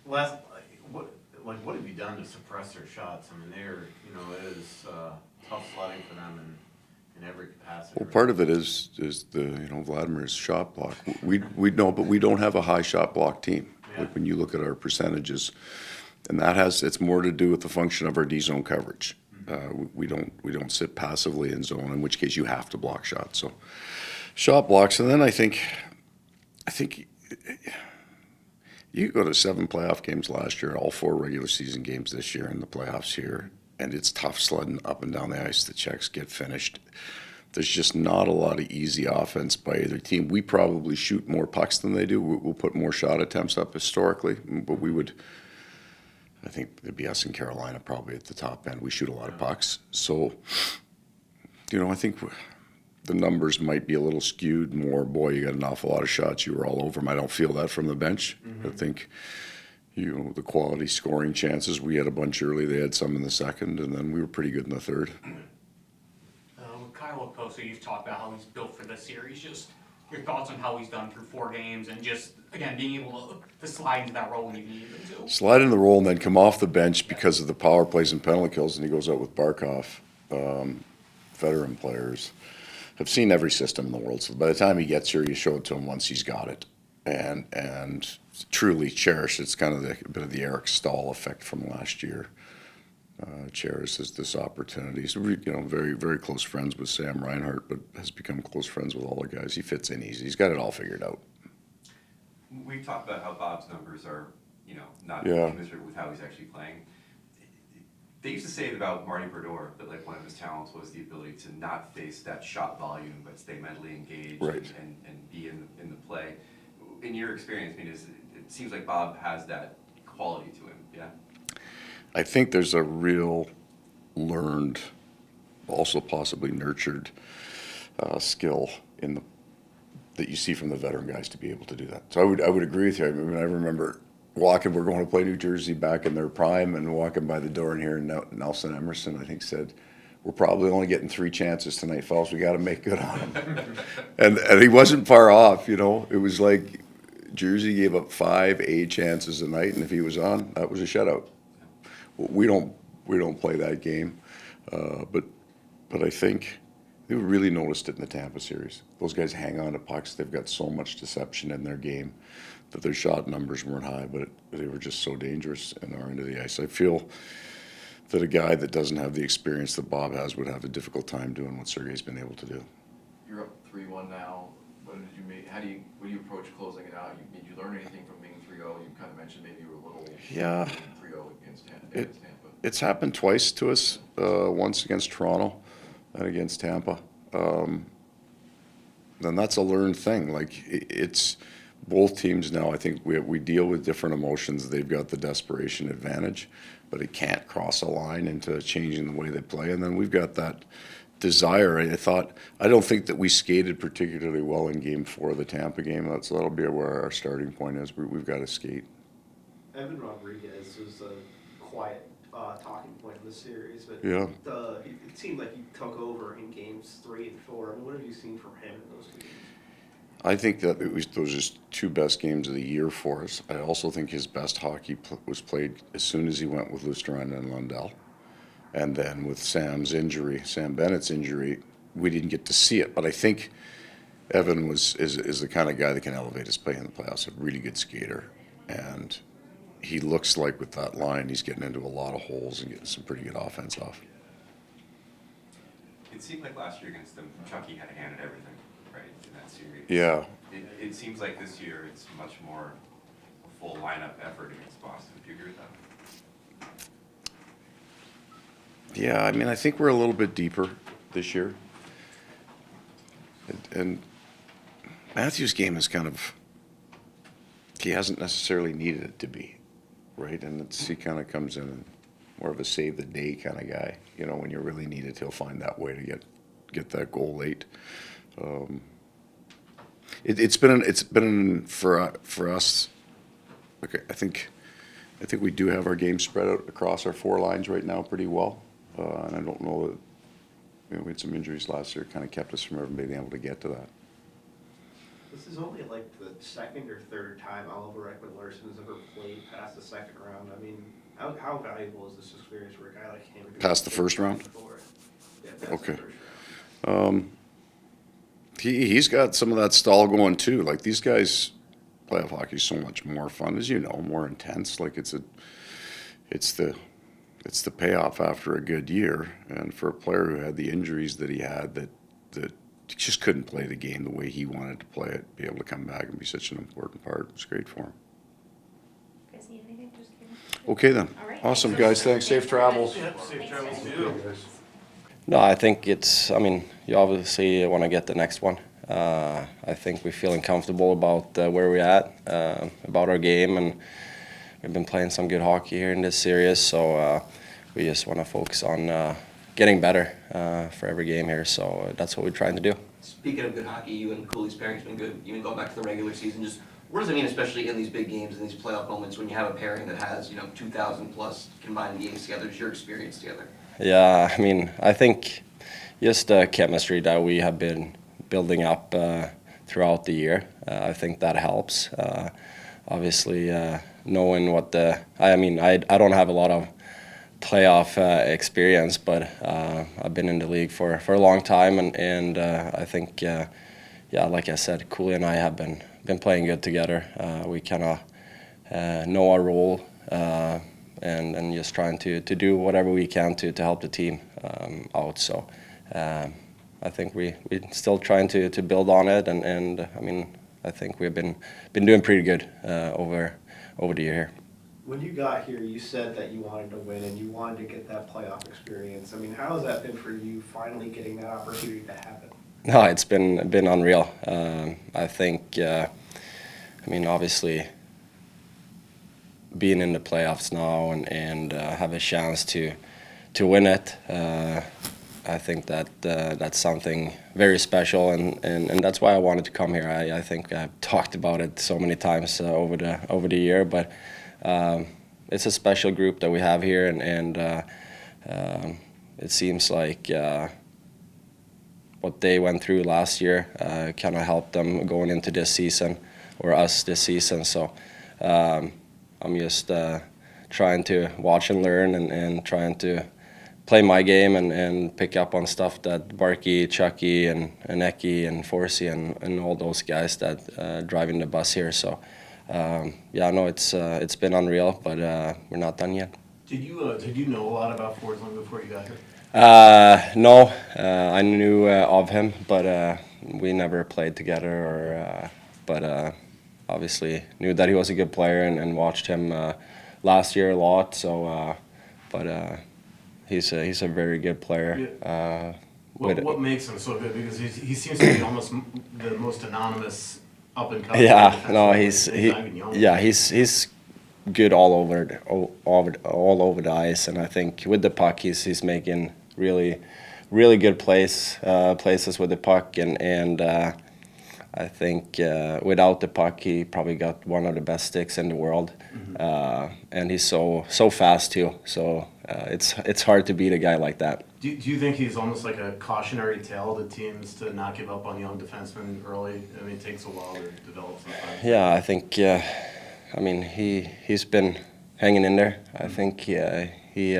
last, what have you done to suppress their shots? I mean, it is tough sledding for them in every capacity. Well, Right? part of it is the Vladimir's shot block. We know, but we don't have a high shot block team. Yeah. Like when you look at our percentages, and it's more to do with the function of our D zone coverage. We don't sit passively in zone, in which case you have to block shots. So shot blocks, and then I think you go to 7 playoff games last year, all 4 regular season games this year in the playoffs here, and it's tough sledding up and down the ice. The checks get finished. There's just not a lot of easy offense by either team. We probably shoot more pucks than they do. We'll put more shot attempts up historically, but I think it'd be us in Carolina probably at the top end. We shoot a lot of pucks. So, I think the numbers might be a little skewed more. Boy, you got an awful lot of shots. You were all over them. I don't feel that from the bench. Mm-hmm. I think, the quality scoring chances, we had a bunch early. They had some in the second, and then we were pretty good in the third. With Kyle Okposo, you've talked about how he's built for this series. Just your thoughts on how he's done through 4 games and just, again, being able to slide into that role when you need him to. Slide into the role and then come off the bench because of the power plays and penalty kills, and he goes out with Barkov. Veteran players have seen every system in the world, so by the time he gets here, you show it to him once he's got it. And truly cherish. It's kind of a bit of the Eric Stahl effect from last year. Cherishes this opportunity. So very, very close friends with Sam Reinhart, but has become close friends with all the guys. He fits in easy. He's got it all figured out. We've talked about how Bob's numbers are, not commensurate with how he's actually playing. They used to say about Marty Brodeur that one of his talents was the ability to not face that shot volume, but stay mentally engaged right. and be in the play. In your experience, it seems like Bob has that quality to him. Yeah. I think there's a real learned, also possibly nurtured skill that you see from the veteran guys to be able to do that. So I would agree with you. I remember we're going to play New Jersey back in their prime, and walking by the door in here, and Nelson Emerson, I think, said, "We're probably only getting 3 chances tonight, fellas. We got to make good on them." and he wasn't far off. It was like Jersey gave up 5 A chances a night, and if he was on, that was a shutout. We don't play that game, but I think they really noticed it in the Tampa series. Those guys hang on to pucks. They've got so much deception in their game that their shot numbers weren't high, but they were just so dangerous in our end of the ice. I feel that a guy that doesn't have the experience that Bob has would have a difficult time doing what Sergei's been able to do. You're up 3-1 now. What do you approach closing it out? Did you learn anything from being 3-0? You kind of mentioned maybe you were a little 3-0 against Tampa. It's happened twice to us, once against Toronto and against Tampa. And that's a learned thing. It's both teams now, I think we deal with different emotions. They've got the desperation advantage, but it can't cross a line into changing the way they play. And then we've got that desire. I don't think that we skated particularly well in Game 4 of the Tampa game. That'll be where our starting point is. We've got to skate. Evan Rodrigues was a quiet talking point in the series, but yeah. It seemed like he took over in games 3 and 4. What have you seen from him in those 2 games? I think that those are 2 best games of the year for us. I also think his best hockey was played as soon as he went with Lusterand and Lundell. And then with Sam Bennett's injury, we didn't get to see it. But I think Evan is the kind of guy that can elevate his play in the playoffs, a really good skater. And he looks like with that line, he's getting into a lot of holes and getting some pretty good offense off. It seemed like last year against them, Chucky had a hand at everything, right, in that series. Yeah. It seems like this year it's much more a full lineup effort against Boston. Do you agree with that? Yeah, I think we're a little bit deeper this year. And Matthew's game is he hasn't necessarily needed it to be, right? And he kind of comes in more of a save the day kind of guy. When you really need it, he'll find that way to get that goal late. It's been for us. Okay, I think we do have our game spread out across our 4 lines right now pretty well, and I don't know that we had some injuries last year, kind of kept us from ever being able to get to that. This is only like the second or third time Oliver Ekman-Larsson has ever played past the second round. I mean, how valuable is this experience for a guy like him? Past the first round? Yeah, past Okay. the first round. He's got some of that stall going too. Like these guys, playoff hockey is so much more fun, as you know, more intense. Like it's the payoff after a good year. And for a player who had the injuries that he had, that just couldn't play the game the way he wanted to play it, be able to come back and be such an important part, it's great for him. Guys need anything? Just kidding. Okay then. All right. Awesome, guys. Thanks. Safe travels. Yeah, safe travels to you. No, I think you obviously want to get the next one. I think we're feeling comfortable about where we're at, about our game, and we've been playing some good hockey here in this series, so we just want to focus on getting better for every game here, so that's what we're trying to do. Speaking of good hockey, you and Cooley's pairing's been good, even going back to the regular season. Just what does it mean, especially in these big games, in these playoff moments, when you have a pairing that has 2,000 plus combined games together? Just your experience together. Yeah, I mean, I think just the chemistry that we have been building up throughout the year, I think that helps. Obviously, knowing what I don't have a lot of playoff experience, but I've been in the league for a long time, and I think, like I said, Cooley and I have been playing good together. We kind of know our role. And just trying to do whatever we can to help the team out. So I think we're still trying to build on it, and I mean, I think we've been doing pretty good over the year here. When you got here, you said that you wanted to win and you wanted to get that playoff experience. I mean, how has that been for you, finally getting that opportunity to happen? No, it's been unreal. I think, I mean, obviously, being in the playoffs now and have a chance to win it, I think that's something very special, and that's why I wanted to come here. I think I've talked about it so many times over the year, but it's a special group that we have here, and it seems like what they went through last year kind of helped them going into this season, or us this season. So I'm just trying to watch and learn and trying to play my game and pick up on stuff that Barkey, Chucky, and Eki and Forsey and all those guys that driving the bus here. So no, it's been unreal, but we're not done yet. Did you know a lot about Forsling before you got here? No, I knew of him, but we never played together. But obviously knew that he was a good player and watched him last year a lot. So, but he's a very good player. Yeah. What makes him so good? Because he seems to be almost the most anonymous up and coming. Yeah, no, he's good all over the ice, and I think with the puck he's making really good places with the puck, and I think without the puck he probably got one of the best sticks in the world. Mm-hmm. And he's so fast too, so it's hard to beat a guy like that. Do you think he's almost like a cautionary tale to teams to not give up on young defensemen early? I mean, it takes a while to develop sometimes. Yeah, I think I mean he's been hanging in there. I think he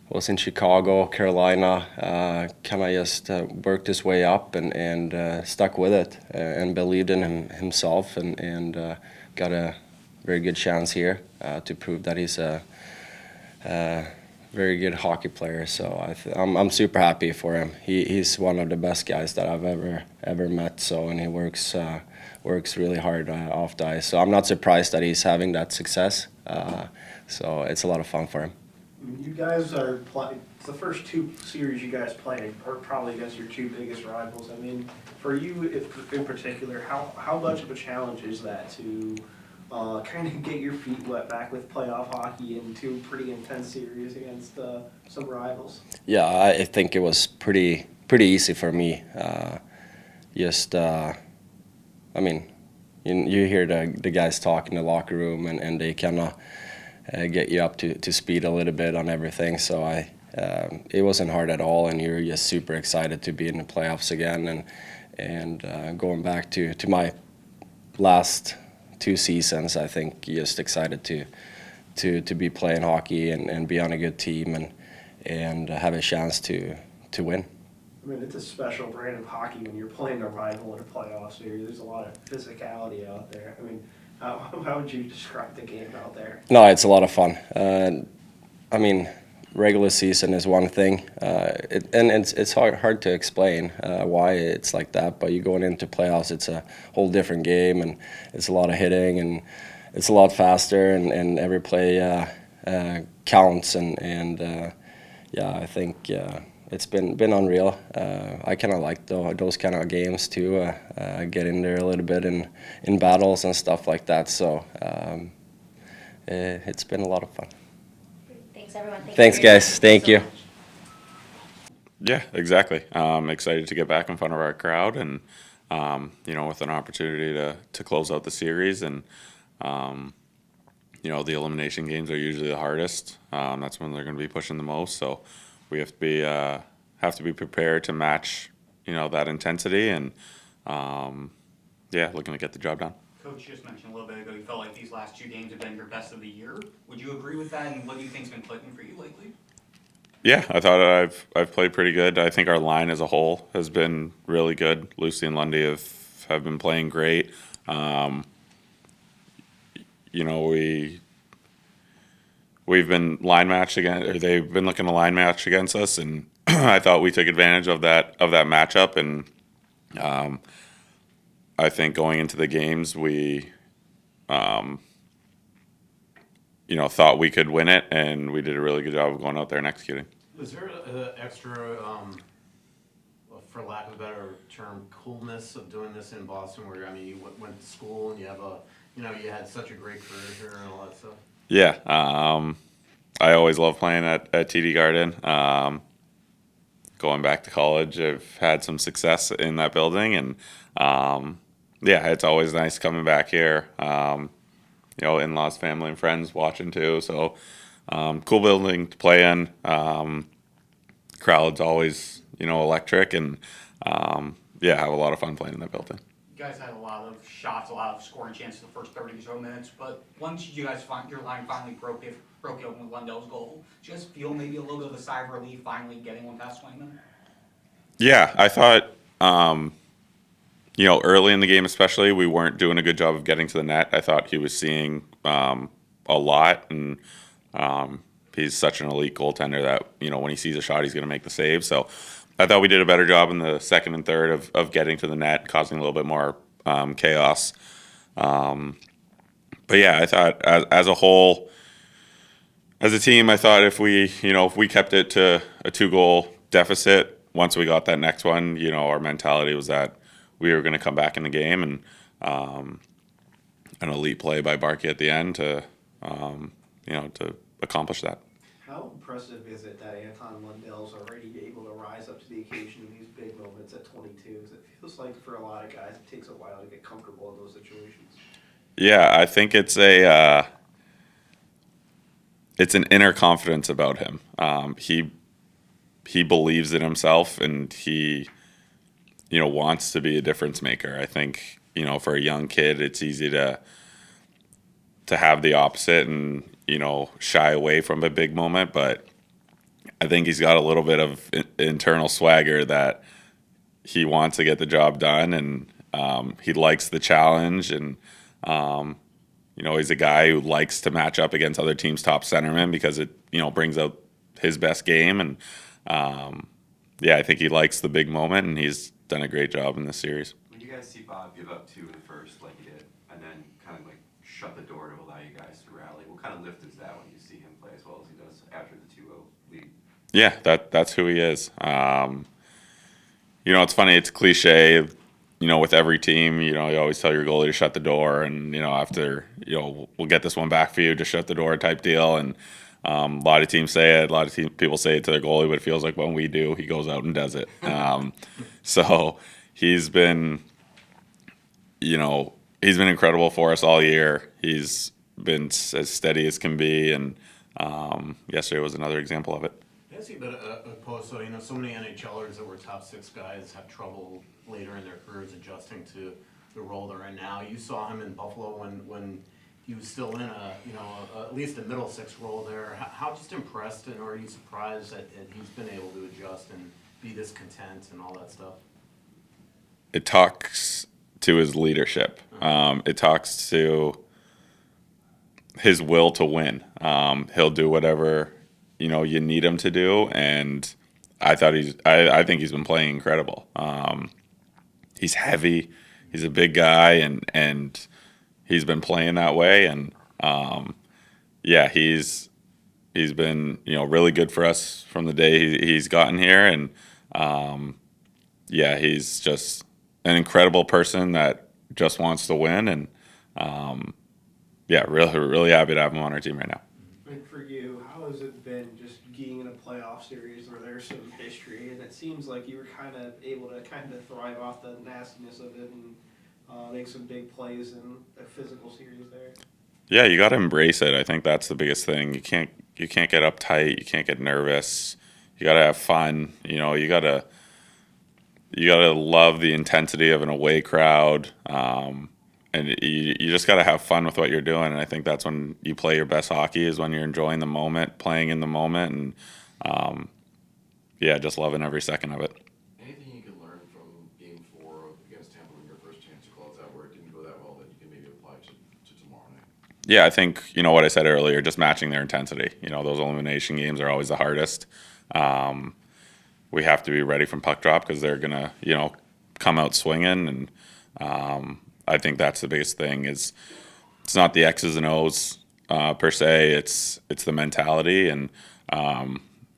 was in Chicago, Carolina, kind of just worked his way up and stuck with it and believed in himself and got a very good chance here to prove that he's a very good hockey player. So I'm super happy for him. He's one of the best guys that I've ever met. So, and he works really hard off the ice. So I'm not surprised that he's having that success. So it's a lot of fun for him. You guys are playing, the first two series you guys played are probably against your two biggest rivals. I mean, for you in particular, how much of a challenge is that to kind of get your feet wet back with playoff hockey in two pretty intense series against some rivals? Yeah, I think it was pretty easy for me. I mean, you hear the guys talk in the locker room, and they kind of get you up to speed a little bit on everything. So it wasn't hard at all, and you're just super excited to be in the playoffs again. going back to my last 2 seasons, I think just excited to be playing hockey and be on a good team and have a chance to win. I mean, it's a special brand of hockey when you're playing a rival in a playoff series. There's a lot of physicality out there. I mean, how would you describe the game out there? No, it's a lot of fun. I mean, regular season is one thing, it's hard to explain why it's like that. But you going into playoffs, it's a whole different game, and it's a lot of hitting, and it's a lot faster, and every play counts. And yeah, I think it's been unreal. I kind of like those kind of games too. Get in there a little bit in battles and stuff like that. So it's been a lot of fun. Thanks, everyone. Thanks, guys. Thank you. Yeah, exactly. Excited to get back in front of our crowd and, with an opportunity to close out the series. And, the elimination games are usually the hardest. That's when they're going to be pushing the most. So we have to be prepared to match, that intensity and, looking to get the job done. Coach just mentioned a little bit ago, you felt like these last 2 games have been your best of the year. Would you agree with that, and what do you think's been clicking for you lately? Yeah, I thought I've played pretty good. I think our line as a whole has been really good. Lucy and Lundy have been playing great. We've been line matched again, or they've been looking to line match against us, and I thought we took advantage of that matchup. And I think going into the games, we thought we could win it, and we did a really good job of going out there and executing. Was there an extra, for lack of a better term, coolness of doing this in Boston, where you went to school and you have you had such a great career here and all that stuff? Yeah, I always love playing at TD Garden. Going back to college, I've had some success in that building, and it's always nice coming back here. In-laws, family, and friends watching too. So, cool building to play in. Crowd's always, electric, and have a lot of fun playing in that building. You guys had a lot of shots, a lot of scoring chances the first 30 or so minutes, but once you guys your line finally broke it open with Lundell's goal, did you guys feel maybe a little bit of a sigh of relief finally getting one past Swayman? Yeah, I thought, early in the game especially, we weren't doing a good job of getting to the net. I thought he was seeing a lot, and he's such an elite goaltender that, when he sees a shot, he's going to make the save. So I thought we did a better job in the second and third of getting to the net, causing a little bit more chaos. I thought as a whole, as a team, I thought if we kept it to a 2-goal deficit, once we got that next one, our mentality was that we were going to come back in the game, and an elite play by Barkey at the end to accomplish that. How impressive is it that Anton Lundell's already able to rise up to the occasion in these big moments at 22? Because it feels like for a lot of guys, it takes a while to get comfortable in those situations. Yeah, I think it's an inner confidence about him. He believes in himself, and he wants to be a difference maker. I think for a young kid, it's easy to have the opposite and shy away from a big moment, but I think he's got a little bit of internal swagger that he wants to get the job done, and he likes the challenge, and he's a guy who likes to match up against other teams' top centermen because it brings out his best game, and I think he likes the big moment, and he's done a great job in this series. When you guys see Bob give up 2 in the first like he did, and then kind of shut the door to allow you guys to rally, what kind of lift is that when you see him play as well as he does after the 2-0 lead? Yeah, that's who he is. It's funny, it's cliche, with every team, you always tell your goalie to shut the door, and, after, we'll get this one back for you, just shut the door type deal. And a lot of teams say it, a lot of people say it to their goalie, but it feels like when we do, he goes out and does it. So he's been incredible for us all year. He's been as steady as can be, and yesterday was another example of it. You I see a bit opposed, so, so many NHLers that were top 6 guys have trouble later in their careers adjusting to the role they're in now. You saw him in Buffalo when he was still in at least a middle 6 role there. How just impressed and or are you surprised that he's been able to adjust and be this content and all that stuff? It talks to his leadership. It talks to his will to win. He'll do whatever you need him to do, and I think he's been playing incredible. He's heavy, he's a big guy, and he's been playing that way, and yeah, he's been really good for us from the day he's gotten here, and yeah, he's just an incredible person that just wants to win, and yeah, really happy to have him on our team right now. And for you, how has it been just being in a playoff series where there's some history, and it seems like you were kind of able to kind of thrive off the nastiness of it and make some big plays in a physical series there? Yeah, you got to embrace it. I think that's the biggest thing. You can't get uptight. You can't get nervous. You got to have fun. You got to love the intensity of an away crowd. And you just got to have fun with what you're doing. And I think that's when you play your best hockey, is when you're enjoying the moment, playing in the moment, and yeah, just loving every second of it. Anything you can learn from Game 4 against Tampa in your first chance to close out where it didn't go that well that you can maybe apply to tomorrow night? Yeah, I think, what I said earlier, just matching their intensity. Those elimination games are always the hardest. We have to be ready from puck drop because they're going to, come out swinging. And I think that's the biggest thing is it's not the X's and O's per se. It's the mentality and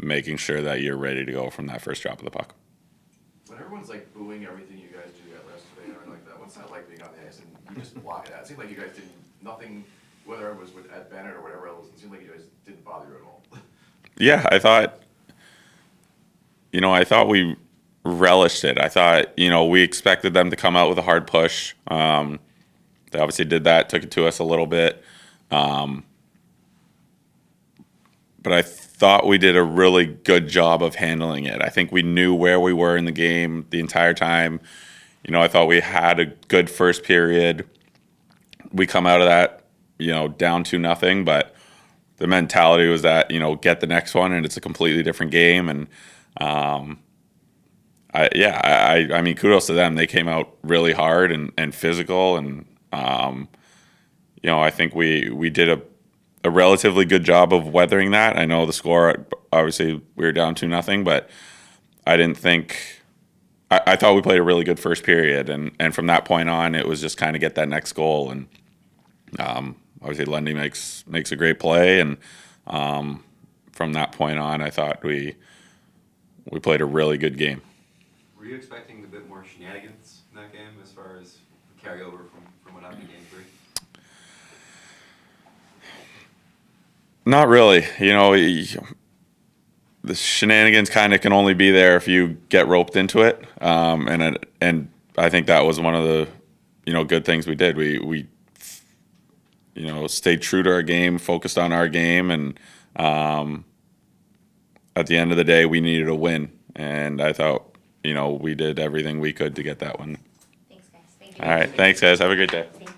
making sure that you're ready to go from that first drop of the puck. When everyone's like booing everything you guys do at rest today or like that, what's that like being on the ice and you just block it out? It seemed like you guys did nothing, whether it was at Bennett or whatever else, it seemed like you guys didn't bother you at all. Yeah, I thought we relished it. I thought, we expected them to come out with a hard push. They obviously did that, took it to us a little bit. But I thought we did a really good job of handling it. I think we knew where we were in the game the entire time. I thought we had a good first period. We come out of that, down 2-0, but the mentality was that, get the next one and it's a completely different game. And I mean, kudos to them. They came out really hard and physical, and I think we did a relatively good job of weathering that. I know the score, obviously, we were down 2-0, but I didn't think. I thought we played a really good first period, and from that point on, it was just kind of get that next goal, and obviously Lundy makes a great play, and from that point on, I thought we played a really good game. Were you expecting a bit more shenanigans in that game as far as carryover from what happened in Game 3? Not really. The shenanigans kind of can only be there if you get roped into it, and I think that was one of the good things we did. We stayed true to our game, focused on our game, and at the end of the day, we needed a win, and I thought we did everything we could to get that one. Thanks, guys. Thank you. All right, thanks, guys. Have a great day. Thank you.